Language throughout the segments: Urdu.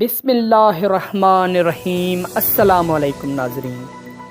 بسم اللہ الرحمن الرحیم۔ السلام علیکم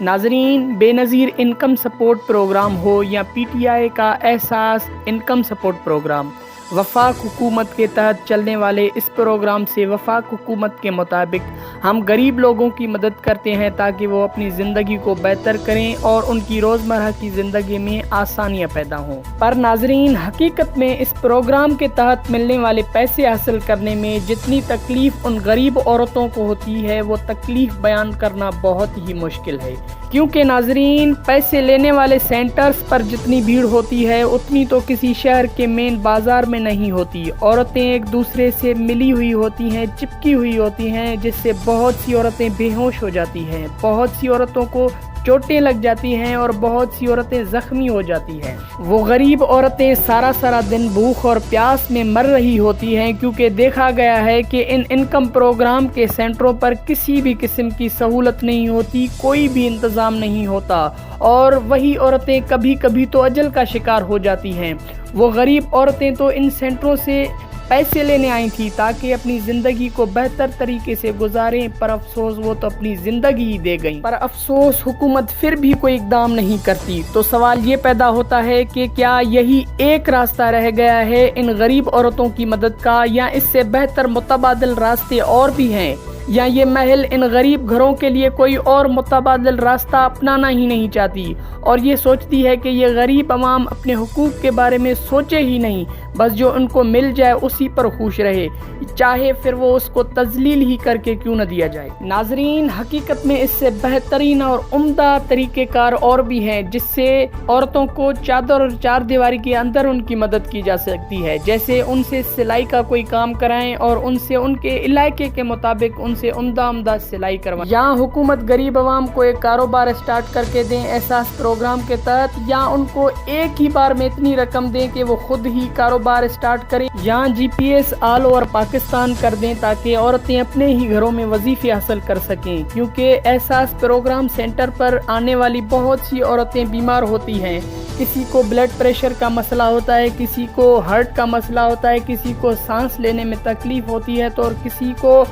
ناظرین، بے نظیر انکم سپورٹ پروگرام ہو یا پی ٹی آئی کا احساس انکم سپورٹ پروگرام، وفاق حکومت کے تحت چلنے والے اس پروگرام سے وفاق حکومت کے مطابق ہم غریب لوگوں کی مدد کرتے ہیں تاکہ وہ اپنی زندگی کو بہتر کریں اور ان کی روزمرہ کی زندگی میں آسانیاں پیدا ہوں۔ پر ناظرین، حقیقت میں اس پروگرام کے تحت ملنے والے پیسے حاصل کرنے میں جتنی تکلیف ان غریب عورتوں کو ہوتی ہے وہ تکلیف بیان کرنا بہت ہی مشکل ہے، کیونکہ ناظرین پیسے لینے والے سینٹرز پر جتنی بھیڑ ہوتی ہے اتنی تو کسی شہر کے مین بازار میں نہیں ہوتی۔ عورتیں ایک دوسرے سے ملی ہوئی ہوتی ہیں، چپکی ہوئی ہوتی ہیں، جس سے بہت سی عورتیں بے ہوش ہو جاتی ہیں، بہت سی عورتوں کو چوٹیں لگ جاتی ہیں اور بہت سی عورتیں زخمی ہو جاتی ہیں۔ وہ غریب عورتیں سارا دن بھوک اور پیاس میں مر رہی ہوتی ہیں، کیونکہ دیکھا گیا ہے کہ ان انکم پروگرام کے سینٹروں پر کسی بھی قسم کی سہولت نہیں ہوتی، کوئی بھی انتظام نہیں ہوتا، اور وہی عورتیں کبھی کبھی تو اجل کا شکار ہو جاتی ہیں۔ وہ غریب عورتیں تو ان سینٹروں سے پیسے لینے آئی تھی تاکہ اپنی زندگی کو بہتر طریقے سے گزاریں، پر افسوس وہ تو اپنی زندگی ہی دے گئیں۔ پر افسوس حکومت پھر بھی کوئی اقدام نہیں کرتی۔ تو سوال یہ پیدا ہوتا ہے کہ کیا یہی ایک راستہ رہ گیا ہے ان غریب عورتوں کی مدد کا، یا اس سے بہتر متبادل راستے اور بھی ہیں، یا یہ محل ان غریب گھروں کے لیے کوئی اور متبادل راستہ اپنانا ہی نہیں چاہتی اور یہ سوچتی ہے کہ یہ غریب عوام اپنے حقوق کے بارے میں سوچے ہی نہیں، بس جو ان کو مل جائے اسی پر خوش رہے، چاہے پھر وہ اس کو تذلیل ہی کر کے کیوں نہ دیا جائے۔ ناظرین، حقیقت میں اس سے بہترین اور عمدہ طریقہ کار اور بھی ہیں جس سے عورتوں کو چادر اور چار دیواری کے اندر ان کی مدد کی جا سکتی ہے، جیسے ان سے سلائی کا کوئی کام کرائیں اور ان سے ان کے علاقے کے مطابق ان سے عمدہ سلائی کروائیں، یا حکومت غریب عوام کو ایک کاروبار اسٹارٹ کر کے دیں احساس پروگرام کے تحت، یا ان کو ایک ہی بار میں اتنی رقم دیں کہ وہ خود ہی کاروبار اسٹارٹ کریں، یا G P S all over Pakistan کر دیں تاکہ عورتیں اپنے ہی گھروں میں وظیفے حاصل کر سکیں، کیونکہ احساس پروگرام سینٹر پر آنے والی بہت سی عورتیں بیمار ہوتی ہیں۔ کسی کو بلڈ پریشر کا مسئلہ ہوتا ہے، کسی کو ہارٹ کا مسئلہ ہوتا ہے، کسی کو سانس لینے میں تکلیف ہوتی ہے، تو اور کسی کو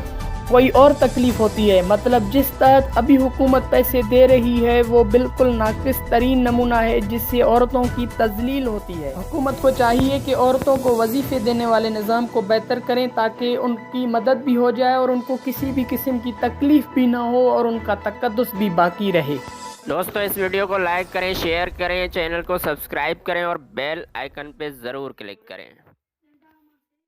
کوئی اور تکلیف ہوتی ہے۔ مطلب جس تحت ابھی حکومت پیسے دے رہی ہے وہ بالکل ناقص ترین نمونہ ہے جس سے عورتوں کی تذلیل ہوتی ہے۔ حکومت کو چاہیے کہ عورتوں کو وظیفے دینے والے نظام کو بہتر کریں تاکہ ان کی مدد بھی ہو جائے اور ان کو کسی بھی قسم کی تکلیف بھی نہ ہو اور ان کا تقدس بھی باقی رہے۔ دوستو، اس ویڈیو کو لائک کریں، شیئر کریں، چینل کو سبسکرائب کریں اور بیل آئیکن پہ ضرور کلک کریں۔